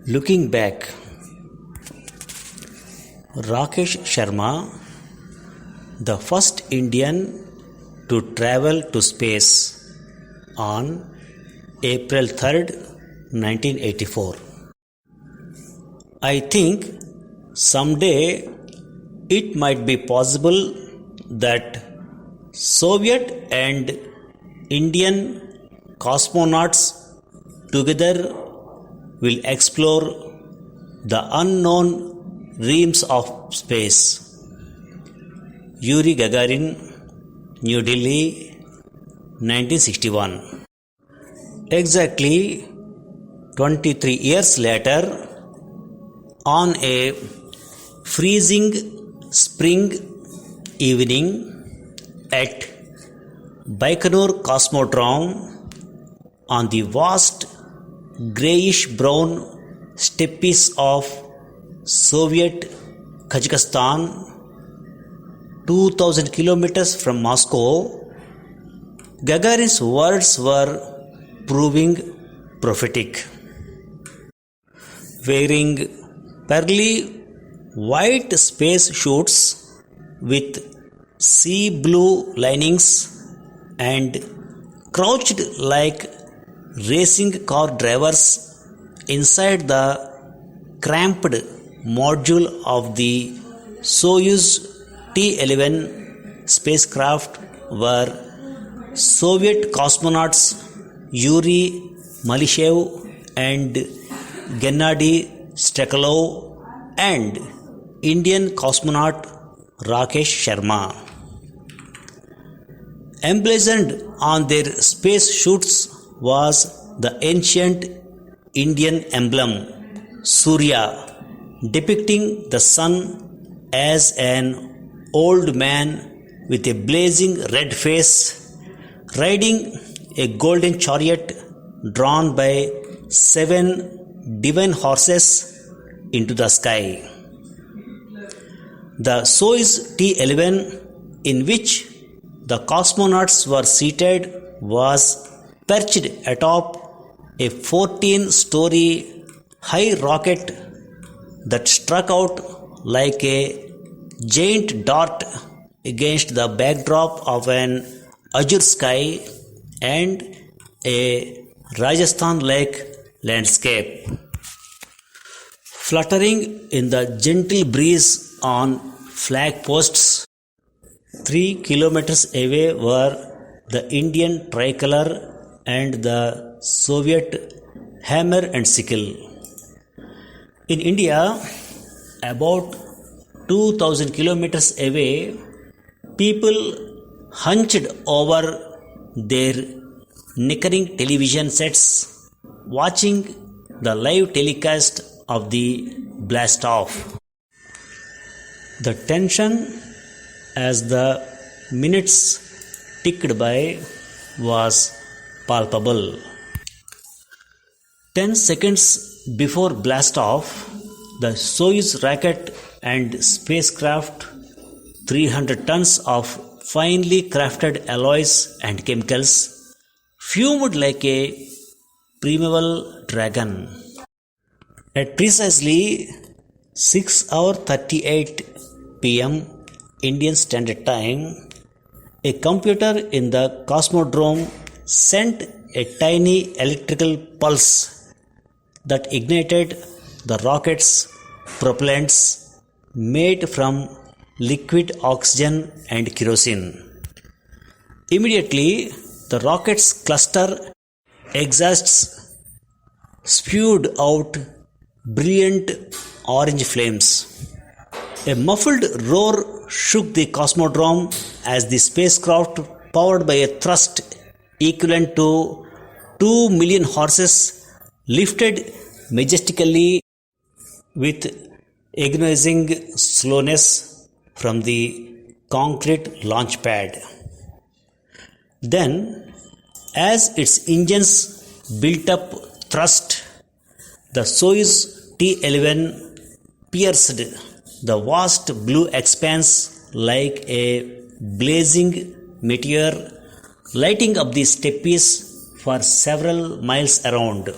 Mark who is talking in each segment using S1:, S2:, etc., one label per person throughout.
S1: Looking back, Rakesh Sharma, the first Indian to travel to space on April 3rd, 1984. I think someday it might be possible that Soviet and Indian cosmonauts together will explore the unknown realms of space. Yuri Gagarin, New Delhi, 1961. Exactly 23 years later, on a freezing spring evening at Baikonur Cosmodrome on the vast greyish-brown steppes of Soviet Kazakhstan, 2000 kilometers from Moscow, Gagarin's words were proving prophetic. Wearing pearly white space suits with sea blue linings and crouched like racing car drivers inside the cramped module of the Soyuz T-11 spacecraft were Soviet cosmonauts Yuri Malyshev and Gennady Strekalov and Indian cosmonaut Rakesh Sharma. Emblazoned on their space suits was the ancient Indian emblem Surya, depicting the sun as an old man with a blazing red face, riding a golden chariot drawn by 7 divine horses into the sky. The Soyuz T-11, in which the cosmonauts were seated, was perched atop a 14-story high rocket that struck out like a giant dart against the backdrop of an azure sky and a Rajasthan-like landscape. Fluttering in the gentle breeze on flag posts 3 kilometers away were the Indian tricolor and the Soviet hammer and sickle. In India, about 2000 kilometers away, people hunched over their nickering television sets, watching the live telecast of the blast-off. The tension as the minutes ticked by was palpable. 10 seconds before blast-off, the Soyuz rocket and spacecraft, 300 tons of finely crafted alloys and chemicals, fumed like a primeval dragon. At precisely 6:38 p.m. Indian Standard Time, a computer in the Cosmodrome sent a tiny electrical pulse that ignited the rocket's propellants made from liquid oxygen and kerosene. Immediately, the rocket's cluster exhausts spewed out brilliant orange flames. A muffled roar shook the Cosmodrome as the spacecraft, powered by a thrust equivalent to 2 million horses, lifted majestically with agonizing slowness from the concrete launch pad. Then, as its engines built up thrust, the Soyuz T-11 pierced the vast blue expanse like a blazing meteor, lighting up the steppes for several miles around.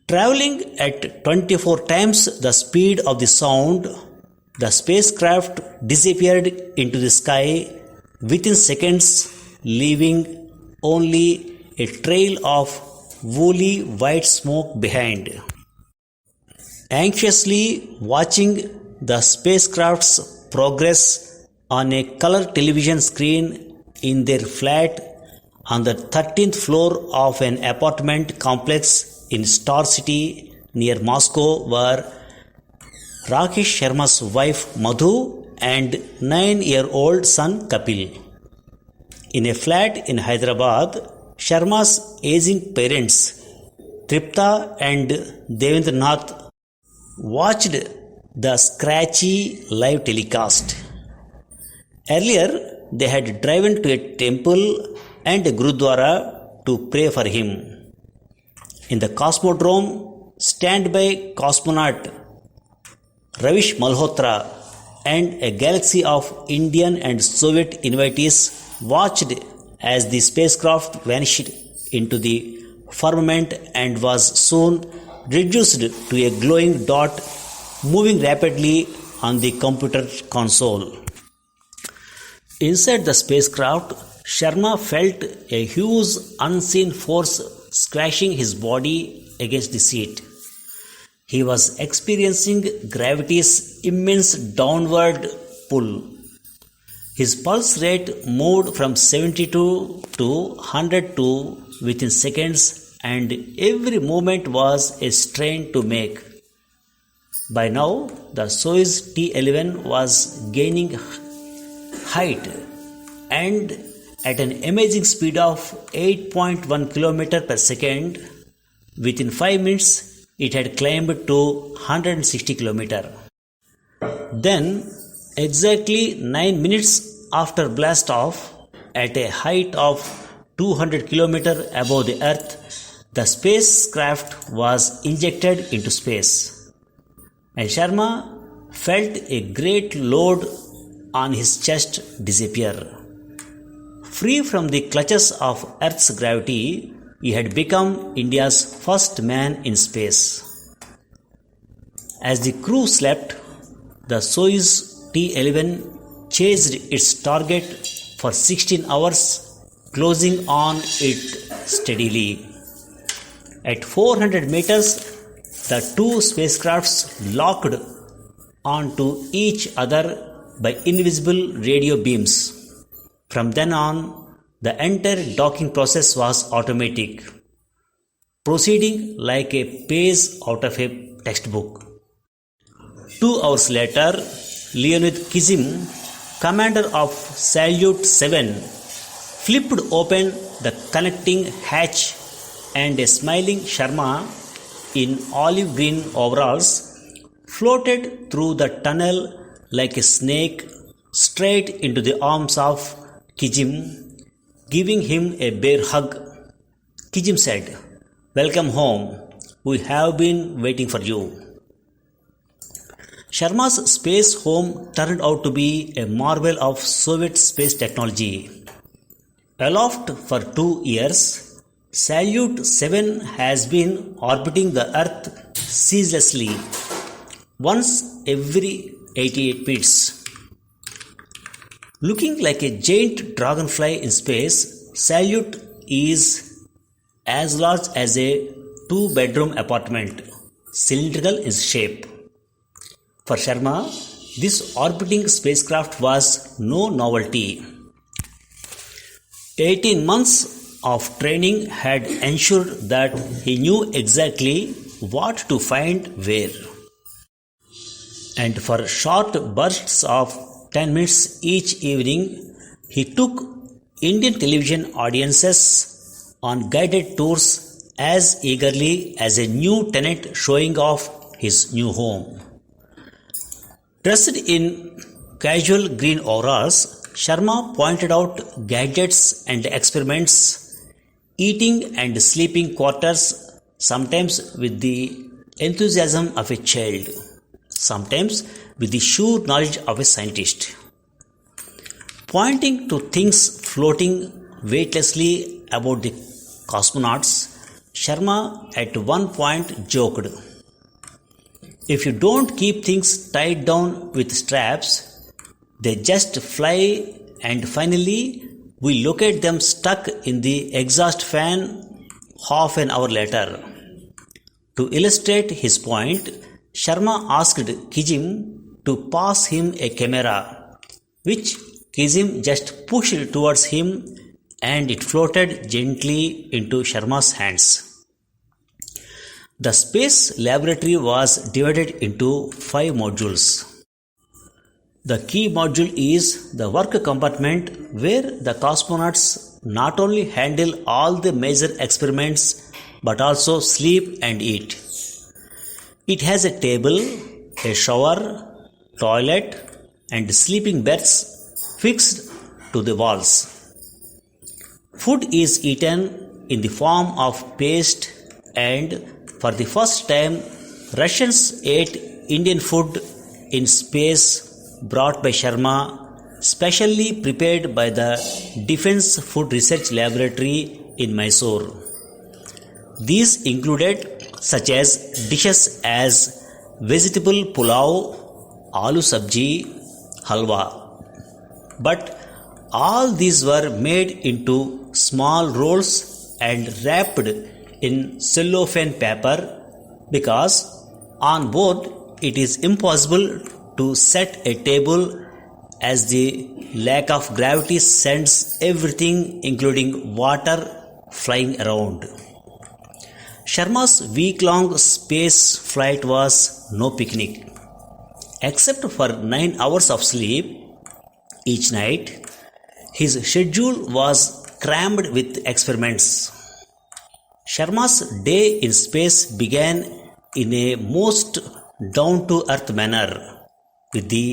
S1: Traveling at 24 times the speed of the sound, the spacecraft disappeared into the sky within seconds, leaving only a trail of woolly white smoke behind. Anxiously watching the spacecraft's progress on a color television screen in their flat on the 13th floor of an apartment complex in Star City near Moscow were Rakesh Sharma's wife Madhu and 9-year-old son Kapil. In a flat in Hyderabad, Sharma's aging parents Tripta and Devendranath watched the scratchy live telecast. Earlier, they had driven to a temple and a Gurudwara to pray for him. In the Cosmodrome, standby cosmonaut Ravish Malhotra and a galaxy of Indian and Soviet invitees watched as the spacecraft vanished into the firmament and was soon reduced to a glowing dot moving rapidly on the computer console. Inside the spacecraft, Sharma felt a huge unseen force squashing his body against the seat. He was experiencing gravity's immense downward pull. His pulse rate moved from 72 to 102 within seconds, and every movement was a strain to make. By now, the Soyuz T-11 was gaining height and at an amazing speed of 8.1 km per second. Within 5 minutes, it had climbed to 160 km. Then, exactly 9 minutes after blast off, at a height of 200 km above the Earth, the spacecraft was injected into space. And Sharma felt a great load on his chest disappear. Free from the clutches of Earth's gravity, he had become India's first man in space. As the crew slept, the Soyuz T-11 chased its target for 16 hours, closing on it steadily. At 400 meters, the two spacecrafts locked onto each other by invisible radio beams. From then on, the entire docking process was automatic, proceeding like a page out of a textbook. 2 hours later, Leonid Kizim, commander of Salyut 7, flipped open the connecting hatch, and a smiling Sharma in olive green overalls floated through the tunnel like a snake straight into the arms of Kizim, giving him a bear hug. Kizim said, "Welcome home. We have been waiting for you." Sharma's space home turned out to be a marvel of Soviet space technology. Aloft for 2 years, Salyut 7 has been orbiting the Earth ceaselessly, once every 88 minutes. Looking like a giant dragonfly in space, Salyut is as large as a 2-bedroom apartment, cylindrical in shape. For Sharma, this orbiting spacecraft was no novelty. 18 months of training had ensured that he knew exactly what to find where. And for short bursts of 10 minutes each evening, he took Indian television audiences on guided tours as eagerly as a new tenant showing off his new home. Dressed in casual green overalls, Sharma pointed out gadgets and experiments, eating and sleeping quarters, sometimes with the enthusiasm of a child, sometimes with the sure knowledge of a scientist. Pointing to things floating weightlessly about the cosmonauts, Sharma at one point joked, "If you don't keep things tied down with straps, they just fly, and finally we locate them stuck in the exhaust fan half an hour later." To illustrate his point, Sharma asked Kijim to pass him a camera, which Kijim just pushed towards him, and it floated gently into Sharma's hands. The space laboratory was divided into 5 modules. The key module is the work compartment, where the cosmonauts not only handle all the major experiments but also sleep and eat. It has a table, a shower, toilet, and sleeping berths fixed to the walls. Food is eaten in the form of paste, and for the first time, Russians ate Indian food in space brought by Sharma, specially prepared by the Defense Food Research Laboratory in Mysore. These included such as dishes as vegetable pulao, aloo sabji, halwa. But all these were made into small rolls and wrapped in cellophane paper, because on board it is impossible to set a table, as the lack of gravity sends everything including water flying around. Sharma's week-long space flight was no picnic. Except for 9 hours of sleep each night, his schedule was crammed with experiments. Sharma's day in space began in a most down-to-earth manner, with the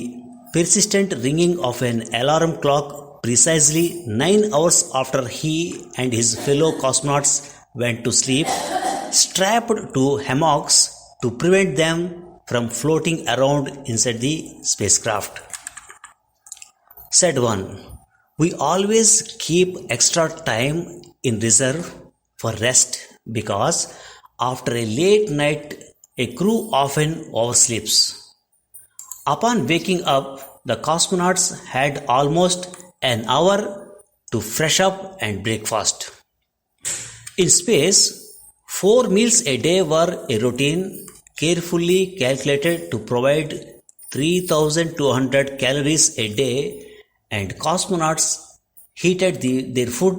S1: persistent ringing of an alarm clock precisely 9 hours after he and his fellow cosmonauts went to sleep, strapped to hammocks to prevent them from floating around inside the spacecraft. Said one, "We always keep extra time in reserve for rest, because after a late night a crew often oversleeps." Upon waking up, the cosmonauts had almost an hour to fresh up and breakfast. In space, 4 meals a day were a routine carefully calculated to provide 3,200 calories a day, and cosmonauts heated their food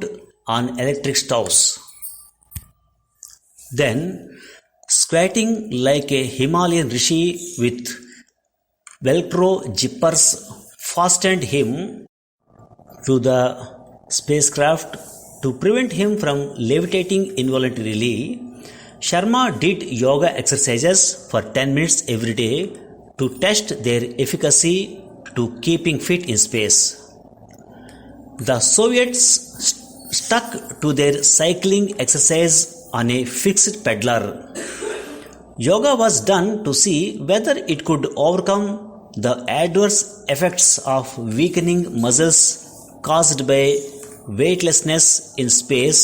S1: on electric stoves. Then, squatting like a Himalayan rishi with Velcro zippers fastened him to the spacecraft to prevent him from levitating involuntarily, Sharma did yoga exercises for 10 minutes every day to test their efficacy to keeping fit in space. The Soviets stuck to their cycling exercise on a fixed peddler. Yoga was done to see whether it could overcome the adverse effects of weakening muscles caused by weightlessness in space,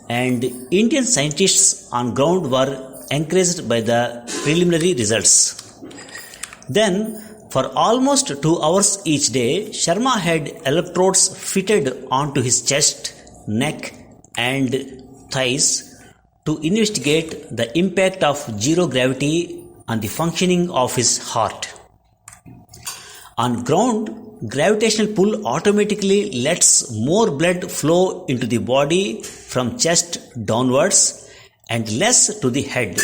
S1: and Indian scientists on ground were encouraged by the preliminary results. Then, for almost 2 hours each day, Sharma had electrodes fitted onto his chest, neck, and thighs to investigate the impact of zero gravity on the functioning of his heart. On ground, gravitational pull automatically lets more blood flow into the body from chest downwards and less to the head.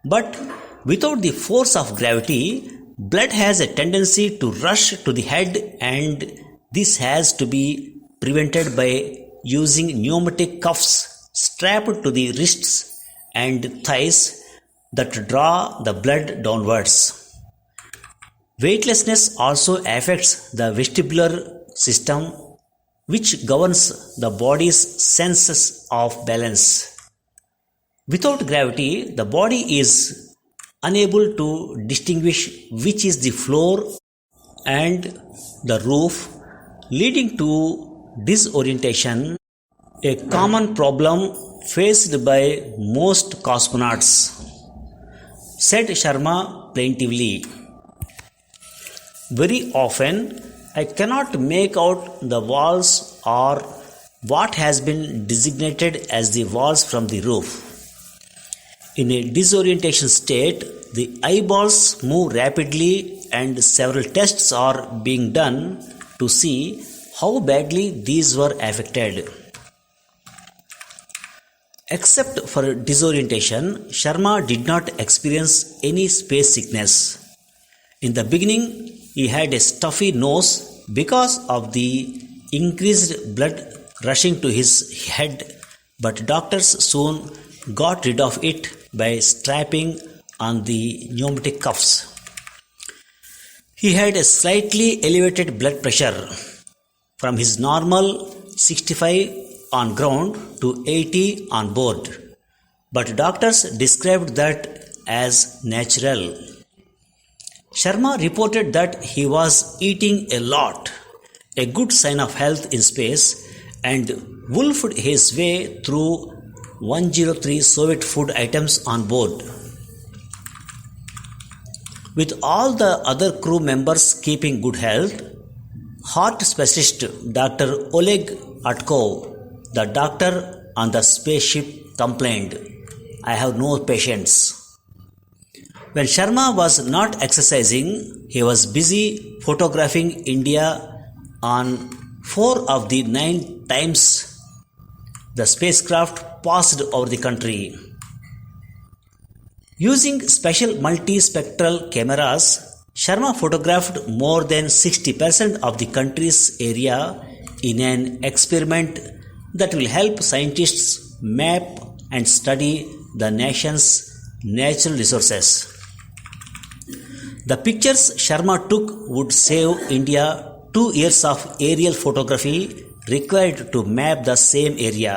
S1: But without the force of gravity, blood has a tendency to rush to the head, and this has to be prevented by using pneumatic cuffs strapped to the wrists and thighs that draw the blood downwards. Weightlessness also affects the vestibular system, which governs the body's senses of balance. Without gravity, the body is unable to distinguish which is the floor and the roof, leading to disorientation, a common problem faced by most cosmonauts, said Sharma plaintively. Very often, I cannot make out the walls or what has been designated as the walls from the roof. In a disorientation state, the eyeballs move rapidly and several tests are being done to see how badly these were affected. Except for disorientation, Sharma did not experience any space sickness. In the beginning, he had a stuffy nose because of the increased blood rushing to his head, but doctors soon got rid of it by strapping on the pneumatic cuffs. He had a slightly elevated blood pressure from his normal 65 on ground to 80 on board, but doctors described that as natural. Sharma reported that he was eating a lot, a good sign of health in space, and wolfed his way through 103 Soviet food items on board. With all the other crew members keeping good health, heart specialist Dr. Oleg Atkov, the doctor on the spaceship, complained, "I have no patience." When Sharma was not exercising, he was busy photographing India on 4 of the 9 times the spacecraft passed over the country. Using special multispectral cameras, Sharma photographed more than 60% of the country's area in an experiment that will help scientists map and study the nation's natural resources. The pictures Sharma took would save India 2 years of aerial photography required to map the same area.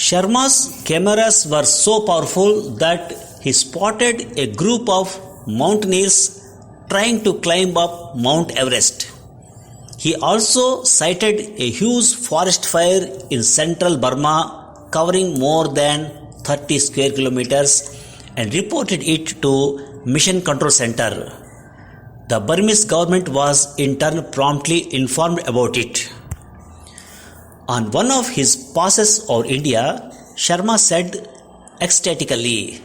S1: Sharma's cameras were so powerful that he spotted a group of mountaineers trying to climb up Mount Everest. He also sighted a huge forest fire in central Burma covering more than 30 square kilometers and reported it to Mission Control Center. The Burmese government was in turn promptly informed about it. On one of his passes over India, Sharma said ecstatically,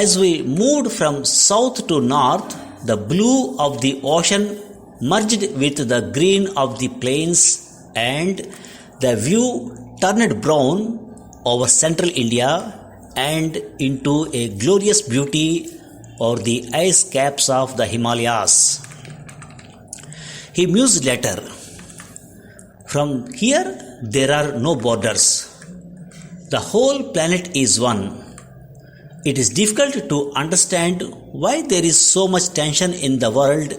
S1: "As we moved from south to north, the blue of the ocean merged with the green of the plains and the view turned brown over central India and into a glorious beauty over the ice caps of the Himalayas." He mused later, "From here there are no borders. The whole planet is one. It is difficult to understand why there is so much tension in the world.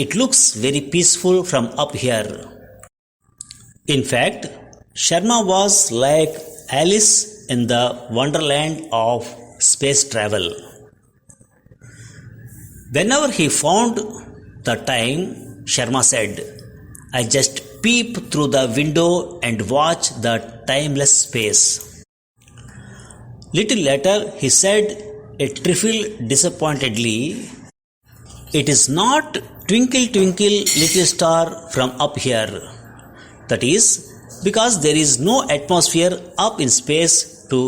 S1: It looks very peaceful from up here." In fact, Sharma was like Alice in the wonderland of space travel. Whenever he found the time, Sharma said, "I just peep through the window and watch the timeless space." Little later, he said a trifle disappointedly, "It is not twinkle twinkle little star from up here. That is because there is no atmosphere up in space to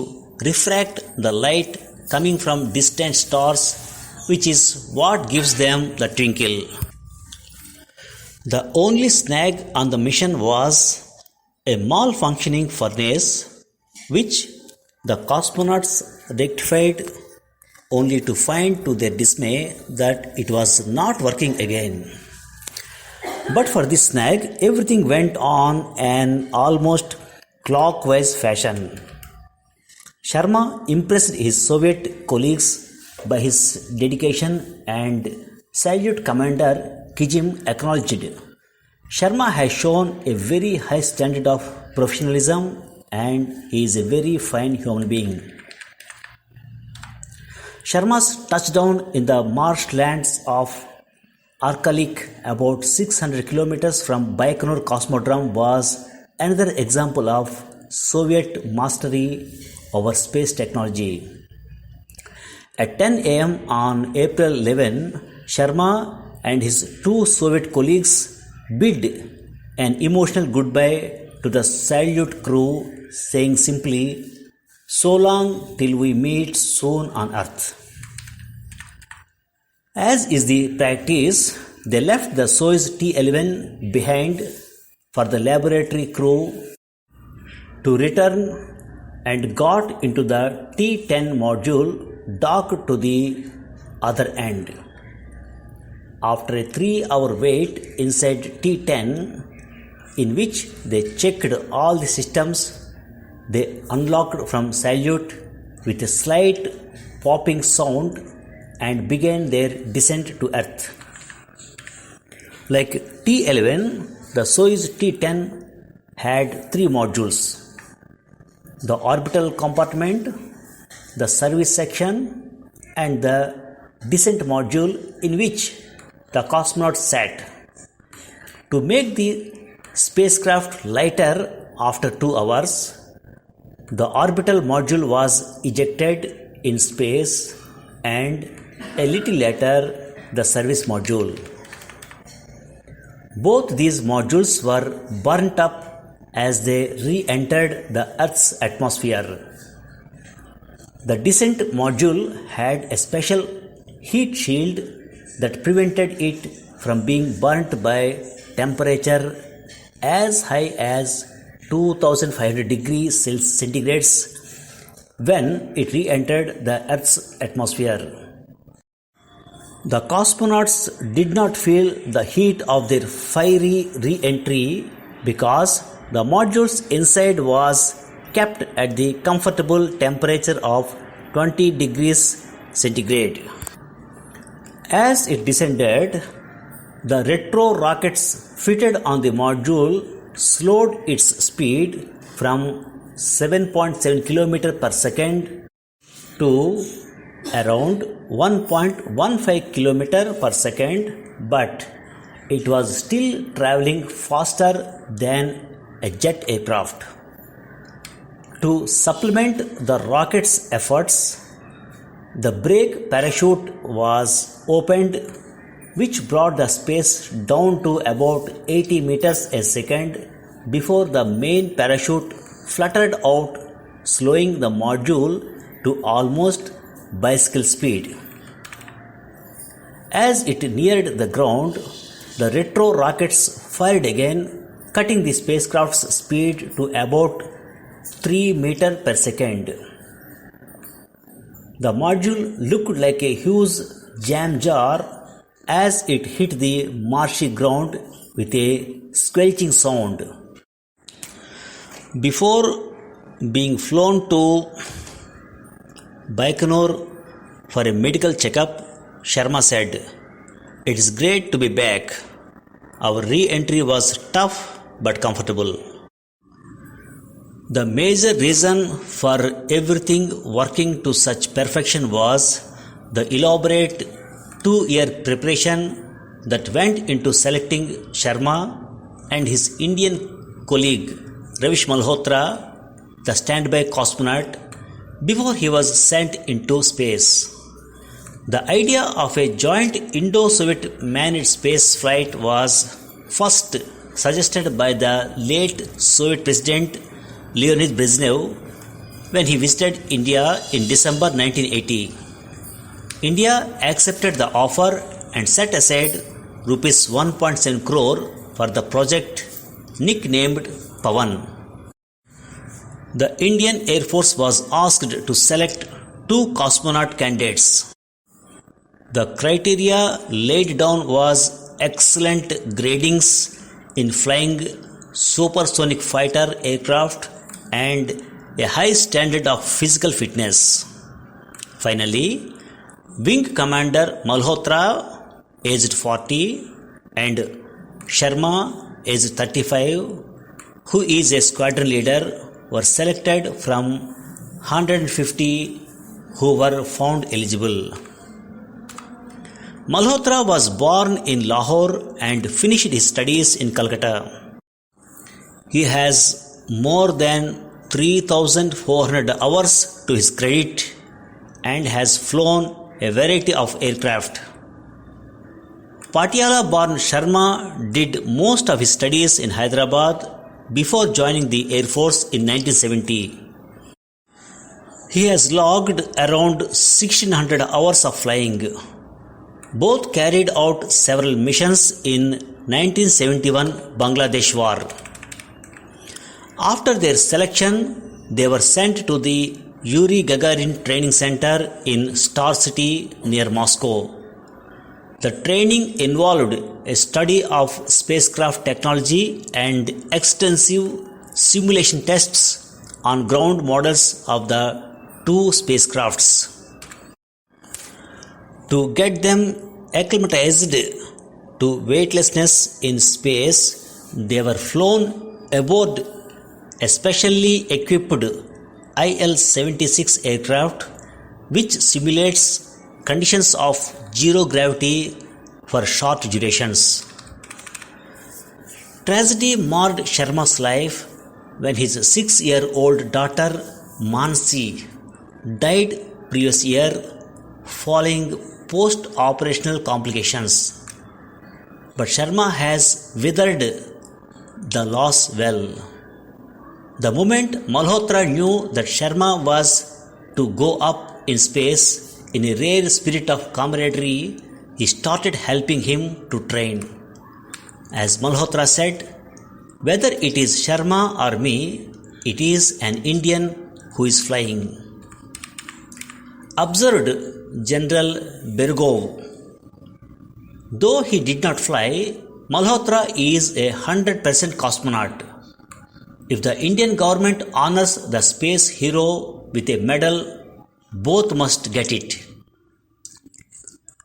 S1: refract the light coming from distant stars, which is what gives them the twinkle." The only snag on the mission was a malfunctioning furnace, which the cosmonauts rectified only to find to their dismay that it was not working again. But for this snag, everything went on an almost clockwise fashion. Sharma impressed his Soviet colleagues by his dedication, and Salute Commander Kijim acknowledged, "Sharma has shown a very high standard of professionalism and he is a very fine human being." Sharma's touchdown in the marshlands of Arkalik, about 600 kilometers from Baikonur Cosmodrome, was another example of Soviet mastery over space technology. At 10 a.m. on April 11, Sharma and his two Soviet colleagues bid an emotional goodbye to the Salyut crew, saying simply, "So long till we meet soon on Earth." As is the practice, they left the Soyuz T-11 behind for the laboratory crew to return and got into the T-10 module docked to the other end. After a 3-hour wait inside T-10, in which they checked all the systems, they unlocked from Salyut with a slight popping sound and began their descent to Earth. Like T-11, the Soyuz T-10 had 3 modules: the orbital compartment, the service section, and the descent module in which the cosmonauts sat. To make the spacecraft lighter after 2 hours, the orbital module was ejected in space, and a little later the service module. Both these modules were burnt up as they re-entered the Earth's atmosphere. The descent module had a special heat shield that prevented it from being burnt by temperature as high as 2500 degrees centigrade when it re-entered the Earth's atmosphere. The cosmonauts did not feel the heat of their fiery re-entry because the module's inside was kept at the comfortable temperature of 20 degrees centigrade. As it descended, the retro rockets fitted on the module slowed its speed from 7.7 km per second to around 1.15 km per second, but it was still traveling faster than a jet aircraft. To supplement the rocket's efforts, the brake parachute was opened, which brought the space down to about 80 meters a second before the main parachute fluttered out, slowing the module to almost bicycle speed. As it neared the ground, the retro rockets fired again, cutting the spacecraft's speed to about 3 meters per second. The module looked like a huge jam jar as it hit the marshy ground with a squelching sound. Before being flown to Baikonur for a medical checkup, Sharma said, "It is great to be back. Our re-entry was tough but comfortable." The major reason for everything working to such perfection was the elaborate 2-year preparation that went into selecting Sharma and his Indian colleague Rakesh Malhotra, the standby cosmonaut, before he was sent into space. The idea of a joint Indo-Soviet manned space flight was first suggested by the late Soviet President Leonid Brezhnev when he visited India in December 1980. India accepted the offer and set aside Rs 1.7 crore for the project nicknamed Pavan. The Indian Air Force was asked to select 2 cosmonaut candidates. The criteria laid down was excellent gradings in flying supersonic fighter aircraft and a high standard of physical fitness. Finally, Wing Commander Malhotra, aged 40, and Sharma, aged 35, who is a squadron leader, were selected from 150 who were found eligible. Malhotra was born in Lahore and finished his studies in Calcutta. He has more than 3,400 hours to his credit and has flown a variety of aircraft. Patiala-born Sharma did most of his studies in Hyderabad before joining the Air Force in 1970. He has logged around 1,600 hours of flying. Both carried out several missions in 1971 Bangladesh War. After their selection, they were sent to the Yuri Gagarin Training Center in Star City near Moscow. The training involved a study of spacecraft technology and extensive simulation tests on ground models of the two spacecrafts. To get them acclimatized to weightlessness in space, they were flown aboard a specially equipped IL-76 aircraft which simulates conditions of zero gravity for short durations. Tragedy marred Sharma's life when his 6-year-old daughter Mansi died previous year following post-operational complications. But Sharma has withered the loss well. The moment Malhotra knew that Sharma was to go up in space, in a rare spirit of camaraderie, he started helping him to train. As Malhotra said, whether it is Sharma or me, it is an Indian who is flying. Observed General Bergov. Though he did not fly, Malhotra is a 100% cosmonaut. If the Indian government honors the space hero with a medal, both must get it.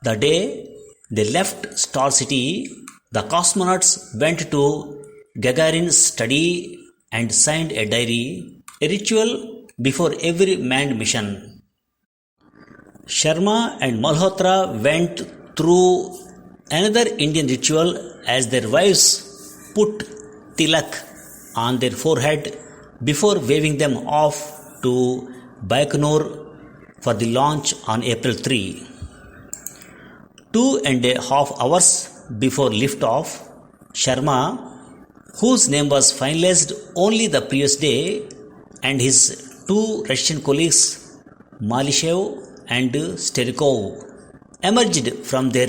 S1: The day they left Star City, the cosmonauts went to Gagarin's study and signed a diary, a ritual before every manned mission. Sharma and Malhotra went through another Indian ritual as their wives put tilak on their forehead before waving them off to Baikonur for the launch on April 3. 2.5 hours before liftoff, Sharma, whose name was finalized only the previous day, and his two Russian colleagues, Malishev and Sterikov, emerged from their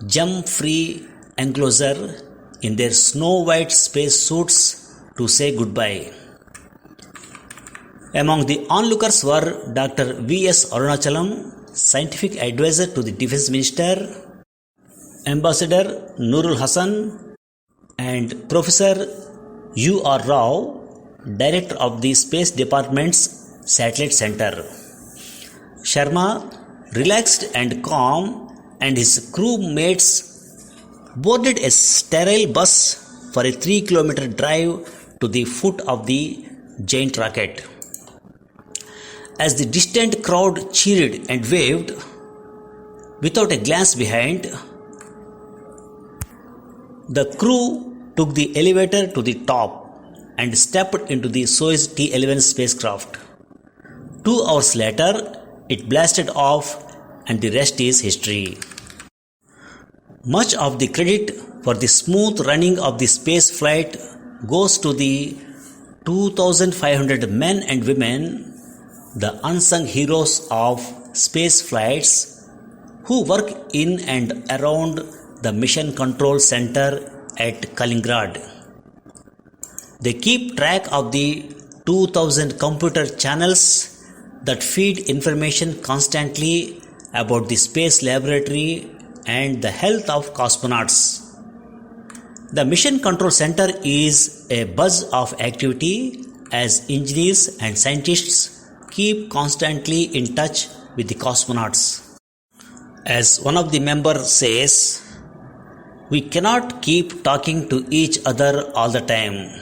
S1: jump-free enclosure in their snow-white space suits to say goodbye. Among the onlookers were Dr. V.S. Arunachalam, scientific advisor to the Defense Minister, Ambassador Nurul Hassan, and Professor U.R. Rao, Director of the Space Department's Satellite Center. Sharma, relaxed and calm, and his crewmates boarded a sterile bus for a 3-kilometer drive to the foot of the giant rocket. As the distant crowd cheered and waved, without a glance behind, the crew took the elevator to the top and stepped into the Soyuz T-11 spacecraft. 2 hours later, it blasted off, and the rest is history. Much of the credit for the smooth running of the space flight goes to the 2,500 men and women, the unsung heroes of space flights, who work in and around the Mission Control Center at Kaliningrad. They keep track of the 2,000 computer channels that feed information constantly about the space laboratory and the health of cosmonauts. The Mission Control Center is a buzz of activity as engineers and scientists keep constantly in touch with the cosmonauts. As one of the members says, we cannot keep talking to each other all the time.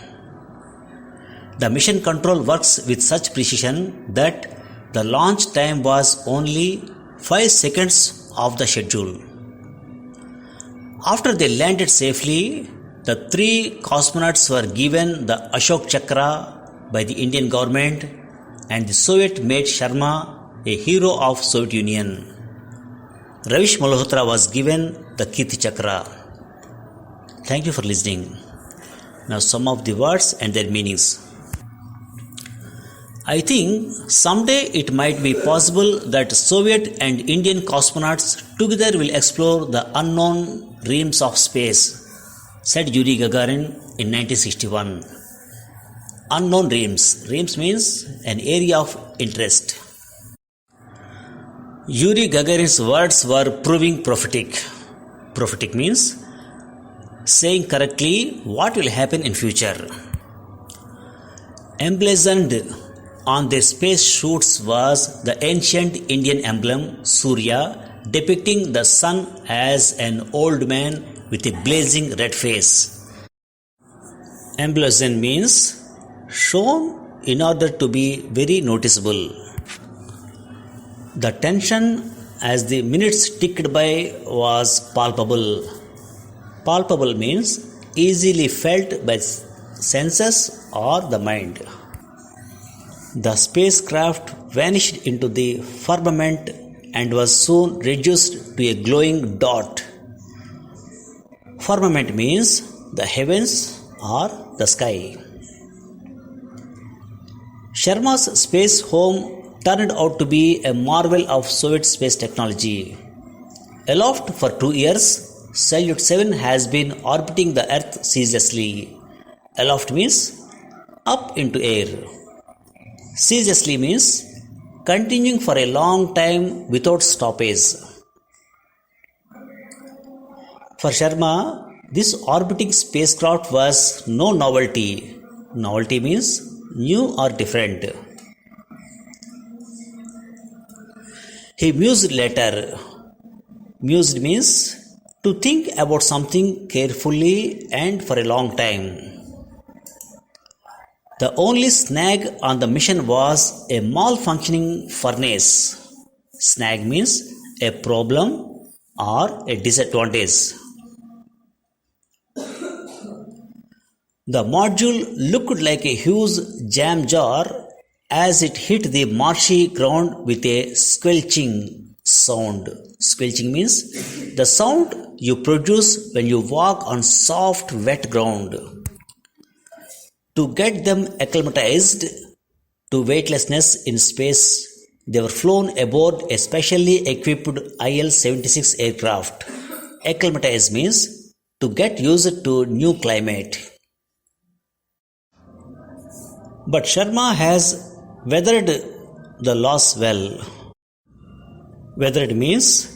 S1: The mission control works with such precision that the launch time was only 5 seconds off the schedule. After they landed safely, the 3 cosmonauts were given the Ashok Chakra by the Indian government, and the Soviet made Sharma a hero of Soviet Union. Ravish Malhotra was given the Kirti Chakra. Thank you for listening. Now some of the words and their meanings. I think someday it might be possible that Soviet and Indian cosmonauts together will explore the unknown realms of space, said Yuri Gagarin in 1961. Unknown realms. Realms means an area of interest. Yuri Gagarin's words were proving prophetic. Prophetic means saying correctly what will happen in future. Emblazoned on their space suits was the ancient Indian emblem Surya, depicting the sun as an old man with a blazing red face. Emblazoned means shown in order to be very noticeable. The tension as the minutes ticked by was palpable. Palpable means easily felt by senses or the mind. The spacecraft vanished into the firmament and was soon reduced to a glowing dot. Firmament means the heavens or the sky. Sharma's space home turned out to be a marvel of Soviet space technology. Aloft for 2 years, Salyut 7 has been orbiting the Earth ceaselessly. Aloft means up into air. Ceaselessly means continuing for a long time without stoppage. For Sharma, this orbiting spacecraft was no novelty. Novelty means new or different. He mused later. Mused means to think about something carefully and for a long time. The only snag on the mission was a malfunctioning furnace. Snag means a problem or a disadvantage. The module looked like a huge jam jar as it hit the marshy ground with a squelching sound. Squelching means the sound you produce when you walk on soft, wet ground. To get them acclimatized to weightlessness in space, they were flown aboard a specially equipped IL-76 aircraft. Acclimatize means to get used to new climate. But Sharma has weathered the loss well. Weathered means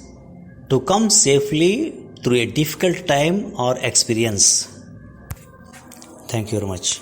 S1: to come safely through a difficult time or experience. Thank you very much.